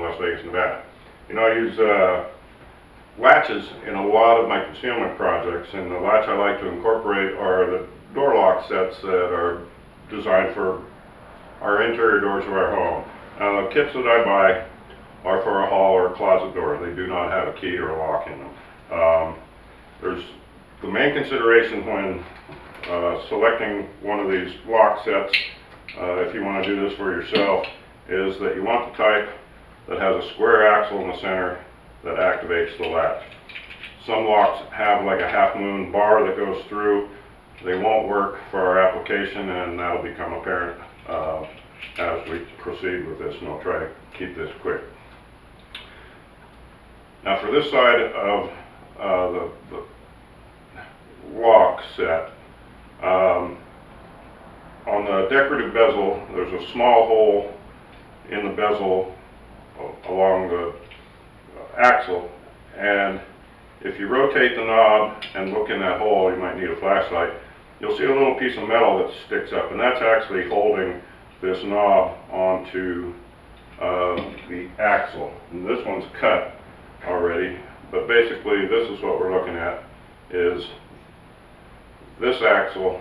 Las Vegas, Nevada. You know, I use latches in a lot of my concealment projects, and the latch I like to incorporate are the door lock sets that are designed for our interior doors of our home. Now, the kits that I buy are for a hall or a closet door. They do not have a key or a lock in them. There's the main consideration when selecting one of these lock sets, if you want to do this for yourself, is that you want the type that has a square axle in the center that activates the latch. Some locks have like a half moon bar that goes through. They won't work for our application, and that'll become apparent as we proceed with this, and I'll try to keep this quick. Now, for this side of the lock set, on the decorative bezel, there's a small hole in the bezel along the axle, and if you rotate the knob and look in that hole, you might need a flashlight, you'll see a little piece of metal that sticks up, and that's actually holding this knob onto the axle. And this one's cut already, but basically this is what we're looking at, is this axle,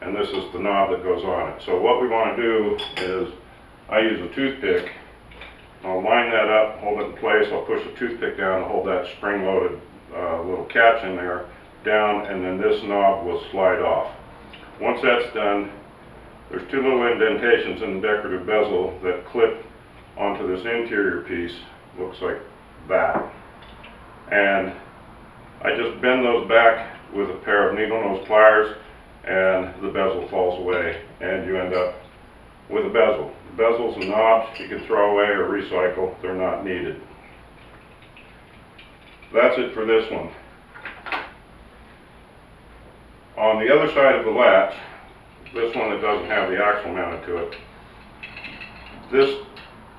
and this is the knob that goes on it. So what we want to do is, I use a toothpick. I'll line that up, hold it in place. I'll push the toothpick down and hold that spring-loaded little catch in there down, and then this knob will slide off. Once that's done, there's two little indentations in the decorative bezel that clip onto this interior piece. Looks like that. And I just bend those back with a pair of needle nose pliers, and the bezel falls away, and you end up with a bezel. Bezels and knobs you can throw away or recycle. They're not needed. That's it for this one. On the other side of the latch, this one that doesn't have the axle mounted to it, this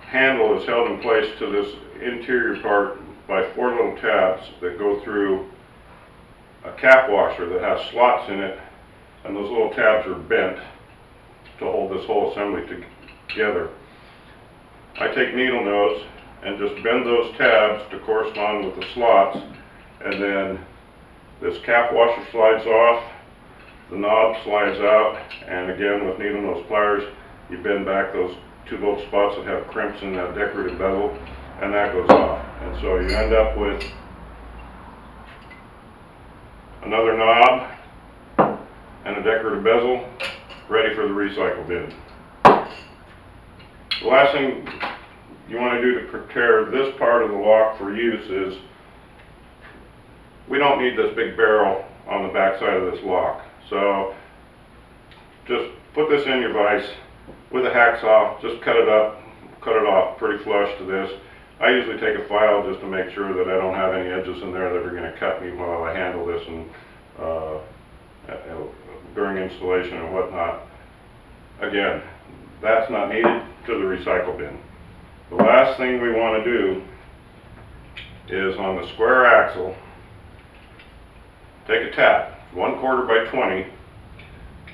handle is held in place to this interior part by 4 little tabs that go through a cap washer that has slots in it, and those little tabs are bent to hold this whole assembly together. I take needle nose and just bend those tabs to correspond with the slots, and then this cap washer slides off, the knob slides out, and again with needle nose pliers you bend back those 2 little spots that have crimps in that decorative bezel, and that goes off. And so you end up with another knob and a decorative bezel ready for the recycle bin. The last thing you want to do to prepare this part of the lock for use is, we don't need this big barrel on the back side of this lock. So just put this in your vise with a hacksaw, just cut it up, cut it off pretty flush to this. I usually take a file just to make sure that I don't have any edges in there that are going to cut me while I handle this and during installation and whatnot. Again, that's not needed to the recycle bin. The last thing we want to do is, on the square axle, take a tap, 1/4 by 20,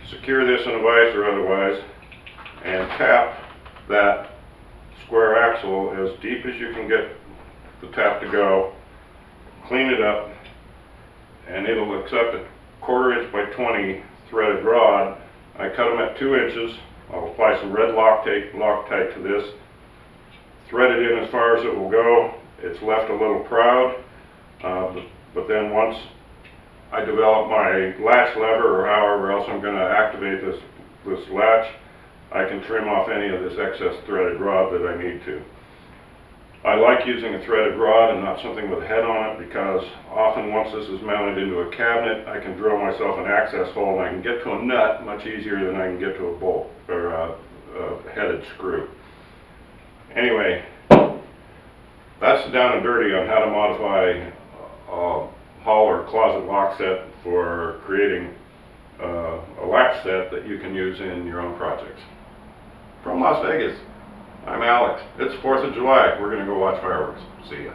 secure this in a vise or otherwise, and tap that square axle as deep as you can get the tap to go, clean it up, and it'll accept a 1/4 inch by 20 threaded rod. I cut them at 2 inches. I'll apply some red Loctite to this, thread it in as far as it will go. It's left a little proud, but then once I develop my latch lever, or however else I'm going to activate this latch, I can trim off any of this excess threaded rod that I need to. I like using a threaded rod and not something with a head on it, because often once this is mounted into a cabinet, I can drill myself an access hole and I can get to a nut much easier than I can get to a bolt or a headed screw. Anyway, that's the down and dirty on how to modify a hall or closet lock set for creating a latch set that you can use in your own projects. From Las Vegas, I'm Alex. It's 4th of July. We're going to go watch fireworks. See ya.